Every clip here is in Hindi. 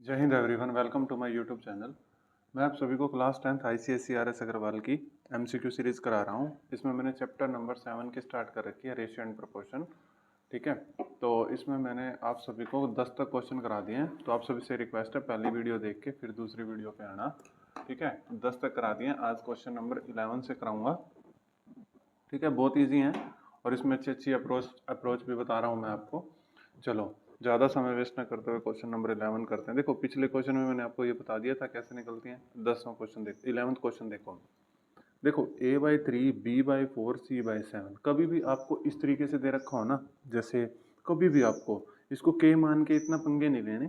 जय हिंद everyone, welcome to my YouTube channel. मैं आप सभी को class 10th ICSE RS Agarwal की MCQ सीरीज़ करा रहा हूँ। इसमें मैंने चैप्टर नंबर 7 की स्टार्ट कर रखी है, रेशियो एंड प्रोपोर्शन। ठीक है, तो इसमें मैंने आप सभी को 10 तक क्वेश्चन करा दिए हैं। तो आप सभी से रिक्वेस्ट है, पहली वीडियो देख के फिर दूसरी वीडियो पे आना। ठीक है, 10 तक करा दिए हैं। आज क्वेश्चन नंबर 11 से कराऊंगा। ठीक है, बहुत ईजी है और इसमें अच्छी अच्छी अप्रोच भी बता रहा हूँ मैं आपको। चलो ज़्यादा समय वेस्ट ना करते हुए क्वेश्चन नंबर 11 करते हैं। देखो, पिछले क्वेश्चन में मैंने आपको ये बता दिया था कैसे निकलती हैं। 10वां क्वेश्चन देखो, 11th क्वेश्चन देखो। देखो a/3 b/4 c/7 कभी भी आपको इस तरीके से दे रखा हो ना, जैसे कभी भी आपको इसको k मान के इतना पंगे नहीं लेने।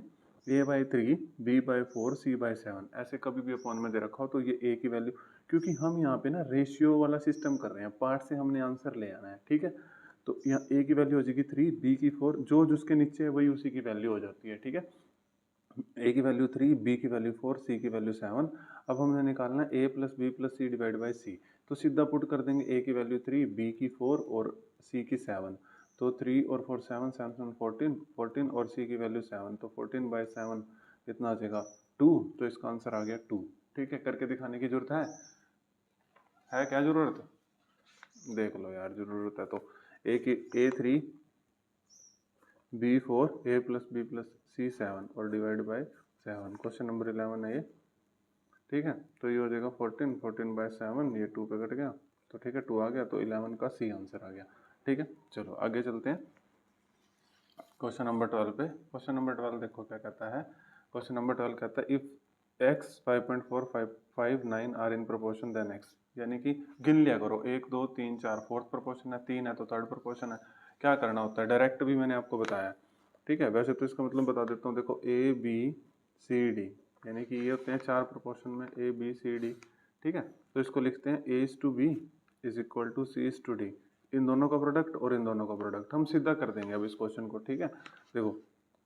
a/3 b/4 c/7 ऐसे कभी भी अपॉन में दे रखा हो तो ये a की वैल्यू, क्योंकि हम यहाँ पे ना रेशियो वाला सिस्टम कर रहे हैं, पार्ट से हमने आंसर ले आना है। ठीक है, तो यहाँ a की वैल्यू हो जाएगी 3, b की 4, जो जिसके नीचे है वही उसी की वैल्यू हो जाती है। ठीक है, a की वैल्यू 3, b की वैल्यू 4, c की वैल्यू 7। अब हमने निकालना है a plus B plus C divide by C. तो सीधा पुट कर देंगे, a की वैल्यू 3, b की 4 और c की 7। तो 3 और 4 7, 7 14, 14 और c की वैल्यू 7, तो 14/7 कितना आ जाएगा 2। तो इसका आंसर आ गया 2। ठीक है, करके दिखाने की जरूरत है क्या जरूरत? देख लो यार, जरूरत है तो a3 b4 a plus B plus C 7 और डिवाइड बाय 7। क्वेश्चन नंबर 11 है ये। ठीक है, तो ये हो जाएगा 14, 14/7, ये 2 पे कट गया तो ठीक है 2 आ गया, तो 11 का सी आंसर आ गया। ठीक है, चलो आगे चलते हैं क्वेश्चन नंबर 12 पे। क्वेश्चन नंबर 12 देखो क्या कहता है। क्वेश्चन नंबर 12 कहता है if x 5.459 are in proportion then x, यानी कि गिन लिया करो 1 2 3 4, फोर्थ प्रोपोर्शन है, 3 है तो थर्ड प्रोपोर्शन है। क्या करना होता है, डायरेक्ट भी मैंने आपको बताया। ठीक है, वैसे तो इसका मतलब बता देता हूँ। देखो a b c d, यानी कि ये होते हैं 4 प्रोपोर्शन में a b c d। ठीक है, तो इसको लिखते हैं a is to b is equal to c is to d, इन दोनों का प्रोडक्ट और इन दोनों का प्रोडक्ट हम सीधा कर देंगे अब इस क्वेश्चन को। ठीक है, देखो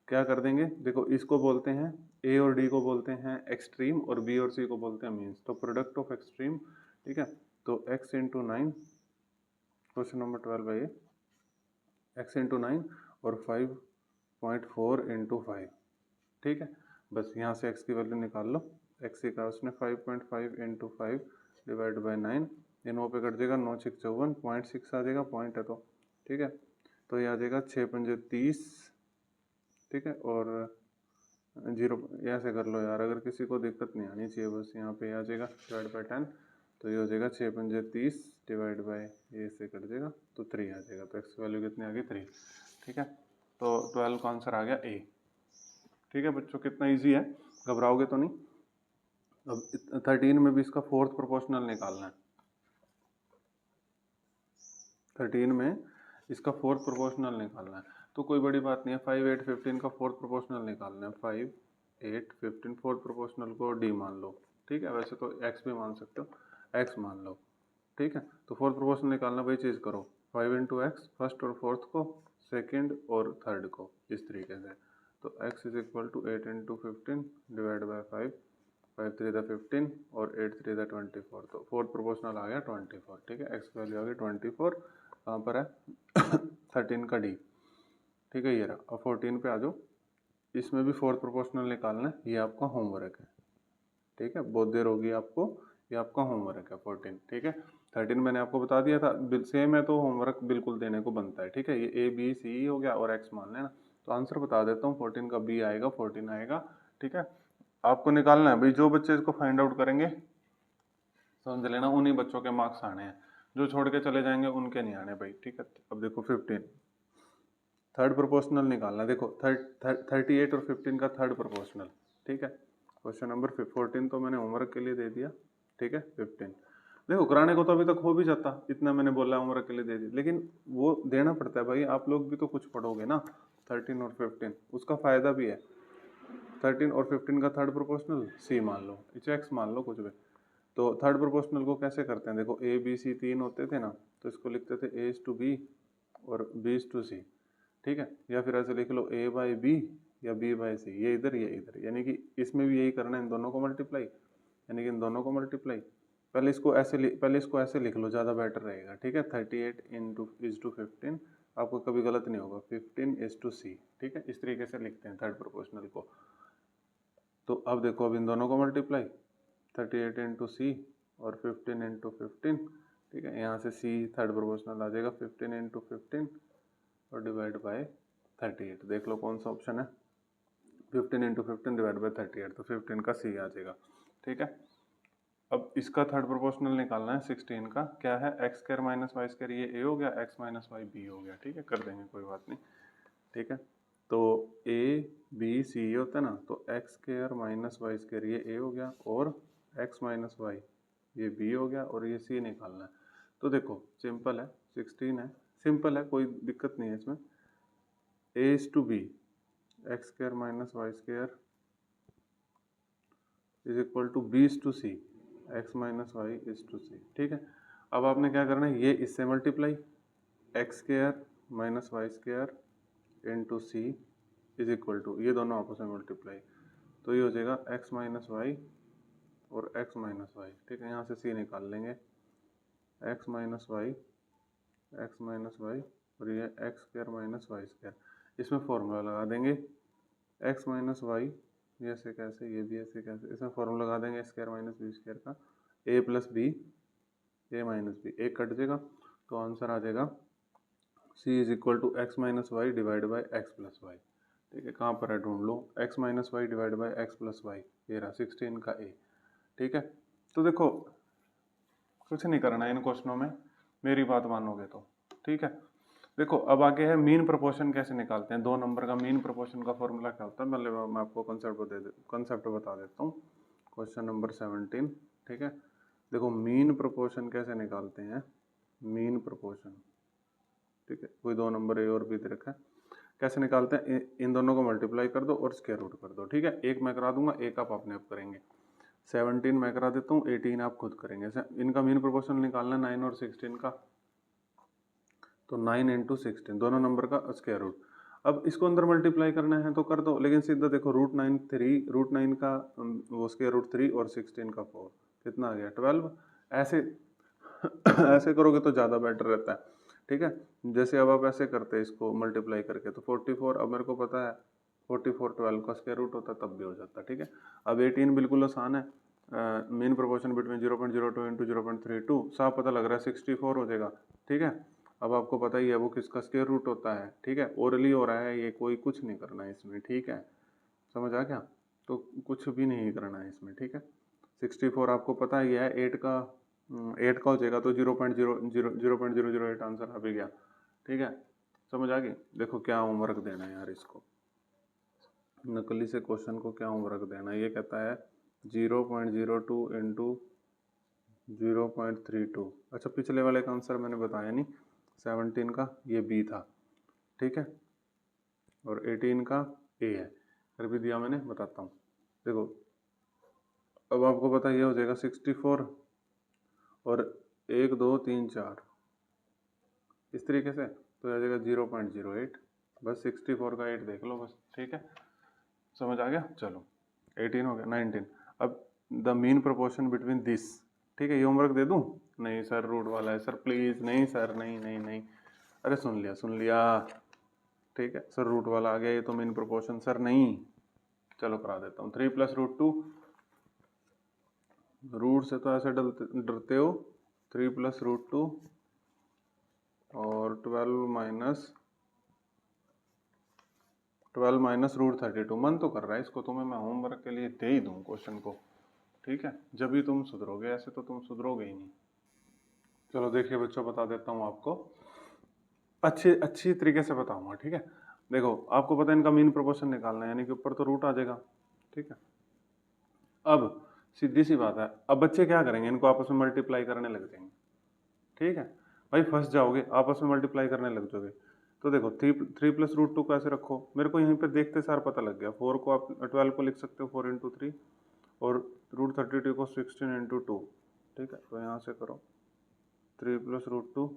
क्या कर देंगे। देखो, इसको बोलते हैं ए और डी को बोलते हैं एक्सट्रीम और बी और सी को बोलते हैं मीन्स। तो प्रोडक्ट ऑफ एक्सट्रीम, ठीक है, तो x इंटू 9, क्वेश्चन नंबर 12 है ये, x इंटू 9 और 5.4 इंटू 5। ठीक है, बस यहाँ से x की वैल्यू निकाल लो। x का उसने 5.5 इंटू 5 डिवाइड बाई 9, ये 9 पे कट जाएगा, 9 6 54, 0.6 आ जाएगा, पॉइंट है तो। ठीक है, तो ये आ जाएगा 6 पंजे 30। ठीक है, और 0 ऐसे कर लो यार, अगर किसी को दिक्कत नहीं आनी चाहिए, बस यहाँ पे आ जाएगा डिवाइड बाई 10, तो ये हो जाएगा 6 पंजे 30 डिवाइड बाई ये से कट जाएगा तो 3 आ जाएगा। तो x वैल्यू कितनी आ गई 3। ठीक है, तो 12 का आंसर आ गया A। ठीक है बच्चों, कितना ईजी है, घबराओगे तो नहीं। अब 13 में भी इसका फोर्थ प्रोपोर्शनल निकालना है। 13 में इसका फोर्थ प्रोपोर्शनल निकालना है, तो कोई बड़ी बात नहीं है। 5 8 15 का फोर्थ प्रोपोर्शनल निकालना है। 5 8 15 फोर्थ प्रोपोर्शनल को डी मान लो। ठीक है, वैसे तो एक्स भी मान सकते हो, एक्स मान लो। ठीक है, तो फोर्थ प्रोपोर्शनल निकालना, वही चीज़ करो, 5 इंटू एक्स फर्स्ट और फोर्थ को, सेकेंड और थर्ड को, इस तरीके से। तो x is equal to 8 into 15 divide by 5, 5 3 15 और 8 3 24। तो फोर्थ प्रोपोर्शनल आ गया 24। ठीक है, x की वैल्यू आ गई 24। कहाँ पर है 13 का डी। ठीक है, ये रहा। अब 14 पे आ जाओ, इसमें भी फोर्थ प्रोपोर्शनल निकालना है, ये आपका होमवर्क है। ठीक है, बहुत देर होगी आपको, ये आपका होमवर्क है 14। ठीक है, 13 मैंने आपको बता दिया था, सेम है तो होमवर्क बिल्कुल देने को बनता है। ठीक है, ये ए बी सी हो गया और एक्स मान लेना। तो आंसर बता देता हूँ, 14 का बी आएगा, 14 आएगा। ठीक है, आपको निकालना है भाई, जो बच्चे इसको फाइंड आउट करेंगे समझ लेना उन्हीं बच्चों के मार्क्स आने हैं, जो छोड़ के चले जाएंगे उनके नहीं आने भाई। ठीक है, अब देखो 15 थर्ड प्रोपोर्शनल निकालना। देखो 38 और 15 का थर्ड प्रोपोर्शनल। ठीक है, क्वेश्चन नंबर 14 तो मैंने होमवर्क के लिए दे दिया। ठीक है, 15 देखो कराने को तो अभी तक हो भी जाता, इतना मैंने बोला होमवर्क के लिए दे दिया, लेकिन वो देना पड़ता है भाई, आप लोग भी तो कुछ पढ़ोगे ना। 13 और 15 उसका फायदा भी है। 13 और 15 का थर्ड प्रोपोर्शनल सी मान लो, एक्स मान लो, कुछ भी। तो थर्ड प्रोपोर्शनल को कैसे करते हैं, देखो ए बी सी 3 होते थे ना, तो इसको लिखते थे ए इज टू बी और बी इज टू सी। ठीक है, या फिर ऐसे लिख लो ए बाई बी या बी बाई सी, ये इधर ये इधर, यानी कि इसमें भी यही करना है, इन दोनों को मल्टीप्लाई, यानी कि इन दोनों को मल्टीप्लाई। पहले इसको ऐसे लिख लो, ज़्यादा बेटर रहेगा। ठीक है, 38 इंटू इज टू 15, आपको कभी गलत नहीं होगा, 15 इज टू सी। ठीक है, इस तरीके से लिखते हैं थर्ड प्रोपोर्शनल को। तो अब देखो, अब इन दोनों को मल्टीप्लाई 38 इंटू सी और 15 इंटू 15, ठीक है। यहाँ से सी थर्ड प्रोपोर्शनल आ जाएगा 15 इंटू 15 और डिवाइड बाय 38। देख लो कौन सा ऑप्शन है, 15 इंटू 15 डिवाइड बाई 38, तो 15 का सी आ जाएगा, ठीक है। अब इसका थर्ड प्रोपोर्शनल निकालना है 16 का, क्या है x square minus Y square, ये ए हो गया, एक्स माइनस वाई बी हो गया, ठीक है, कर देंगे कोई बात नहीं, ठीक है। तो ए बी सी ये होता है ना, तो x square minus Y square ये ए हो गया और एक्स माइनस वाई ये बी हो गया और ये सी निकालना है। तो देखो सिंपल है, 16 है, सिंपल है, कोई दिक्कत नहीं है इसमें। A is to B X square minus Y square is equal to B is to C X minus Y is to C, ठीक है। अब आपने क्या करना है, ये इससे multiply X square minus Y square into C is equal to, ये दोनों आपस में मल्टीप्लाई, तो ये हो जाएगा एक्स माइनस वाई और एक्स माइनस वाई, ठीक है। यहाँ से सी निकाल लेंगे, एक्स माइनस वाई और ये x square minus Y square, इसमें फॉर्मूला लगा देंगे एक्स माइनस वाई, ये ऐसे कैसे, ये भी ऐसे कैसे, इसमें फॉर्मूला लगा देंगे स्क्वायर माइनस बी स्क्वायर का, A plus B A minus B, एक कट जाएगा तो आंसर आ जाएगा C is equal to X minus Y divide by X plus Y, ठीक है। कहाँ पर है ढूंढ लो, X minus Y divide by X plus Y, ये रहा 16 का ए, ठीक है। तो देखो कुछ नहीं करना है इन क्वेश्चनों में, मेरी बात मानोगे तो, ठीक है। देखो अब आगे है मीन प्रोपोर्शन कैसे निकालते हैं, दो नंबर का मीन प्रोपोर्शन का फॉर्मूला क्या होता है, मतलब मैं आपको कंसेप्ट बता देता हूँ। क्वेश्चन नंबर 17, ठीक है। देखो मीन प्रोपोर्शन कैसे निकालते हैं, मीन प्रोपोर्शन, ठीक है, कोई दो नंबर ए और बी दे रखा है, कैसे निकालते हैं, इन दोनों को मल्टीप्लाई कर दो और स्क्वायर रूट कर दो, ठीक है। एक मैं करा दूंगा, एक आप अपने आप करेंगे। 17 मैं करा देता हूँ, 18 आप खुद करेंगे। इनका मीन प्रोपोर्शन निकालना है 9 और 16 का, तो 9 इंटू 16 दोनों नंबर का स्क्वायर रूट। अब इसको अंदर मल्टीप्लाई करना है तो कर दो, लेकिन सीधा देखो रूट नाइन का वो स्क्वायर रूट 3 और 16 का 4, कितना आ गया 12। ऐसे ऐसे करोगे तो ज़्यादा बेटर रहता है, ठीक है। जैसे अब आप ऐसे करते हैं इसको मल्टीप्लाई करके, तो 44, अब मेरे को पता है 44 12 का स्क्वायर रूट होता तब भी हो जाता, ठीक है। अब 18 बिल्कुल आसान है, मीन प्रोपोर्शन बिटवीन 0.02 इंटू 0.32, साफ पता लग रहा है 64 हो जाएगा, ठीक है। अब आपको पता ही है वो किसका स्क्वायर रूट होता है, ठीक है, ओरली हो रहा है ये, कोई कुछ नहीं करना है इसमें, ठीक है, समझ आ गया। तो कुछ भी नहीं करना है इसमें, ठीक है। 64 आपको पता ही है, 8 का हो जाएगा तो 0.008 आंसर आ भी गया, ठीक है, समझ आ गई। देखो क्या होमवर्क देना है यार इसको, नकली से क्वेश्चन को क्या होमवर्क देना है, ये कहता है 0.02 इंटू 0.32। अच्छा पिछले वाले का आंसर मैंने बताया नहीं, 17 का ये बी था, ठीक है, और 18 का ए है, कर भी दिया मैंने, बताता हूँ। देखो अब आपको पता ये हो जाएगा 64 और 1 2 3 4 इस तरीके से, तो आ जाएगा 0.08, बस 64 का 8 देख लो बस, ठीक है, समझ आ गया। चलो 18 हो गया, 19। अब the mean proportion between this, ठीक है, ये होमवर्क दे दूं, नहीं सर रूट वाला है सर, प्लीज नहीं सर, नहीं नहीं नहीं, अरे सुन लिया, ठीक है सर, रूट वाला आ गया, ये तो मीन प्रोपोर्शन सर नहीं, चलो करा देता हूँ। 3 प्लस रूट 2, रूट से तो ऐसे डरते हो, 3 प्लस रूट 2 और 12 माइनस रूट 32, मन तो कर रहा है इसको तुम्हें मैं होमवर्क के लिए दे ही दूँ क्वेश्चन को, ठीक है, जब भी तुम सुधरोगे, ऐसे तो तुम सुधरोगे ही नहीं। चलो देखिए बच्चों, बता देता हूँ आपको, अच्छी तरीके से बताऊंगा, ठीक है। देखो आपको पता है इनका मीन प्रोपोर्शन निकालना है, यानी कि ऊपर तो रूट आ जाएगा, ठीक है। अब सीधी सी बात है, अब बच्चे क्या करेंगे, इनको आपस में मल्टीप्लाई करने लग जाएंगे, ठीक है। भाई फंस जाओगे, आपस में मल्टीप्लाई करने लग जाओगे। तो देखो 3 प्लस रूट 2 को ऐसे रखो, मेरे को यहीं पे देखते सार पता लग गया, 4 को आप 12 को लिख सकते हो 4 इंटू 3, और रूट 32 को 16 इंटू 2, ठीक है। तो यहाँ से करो 3 प्लस रूट 2,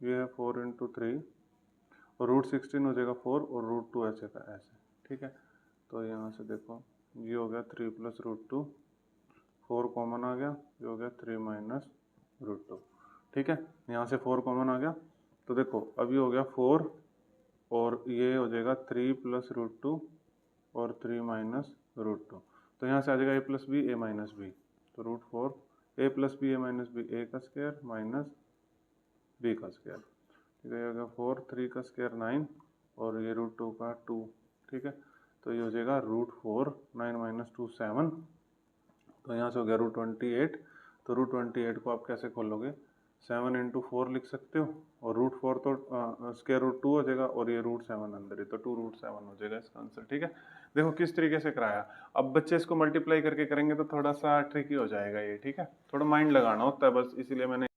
ये है 4 इंटू 3, और रूट 16 हो जाएगा 4 और रूट 2 ऐसे का ऐसे, ठीक है। तो यहाँ से देखो ये हो गया 3 प्लस रूट 2, 4 कॉमन आ गया, ये हो गया 3 माइनस रूट 2, ठीक है। यहाँ से 4 कॉमन आ गया, तो देखो अब ये हो गया 4 और ये हो जाएगा 3 प्लस रूट 2 और 3 माइनस रूट 2, तो यहाँ से आ जाएगा ए plus B A minus B, तो root 4 A plus B A minus B ए का स्क्वायर माइनस बी का स्क्वायर, ठीक है। ये हो गया 4, 3 का स्क्वायर 9 और ये रूट 2 का 2, ठीक है। तो ये हो जाएगा रूट 4 9 माइनस 2 7, तो यहाँ से हो गया रूट 28। तो रूट 28 को आप कैसे खोलोगे, 7 इंटू 4 लिख सकते हो, और रूट 4 तो स्क्वायर रूट 2 हो जाएगा और ये रूट 7 अंदर है, तो 2 रूट 7 हो जाएगा इसका आंसर, ठीक है। देखो किस तरीके से कराया। अब बच्चे इसको मल्टीप्लाई करके करेंगे तो थोड़ा सा ट्रिकी हो जाएगा ये, ठीक है, थोड़ा माइंड लगाना होता है बस, इसीलिए मैंने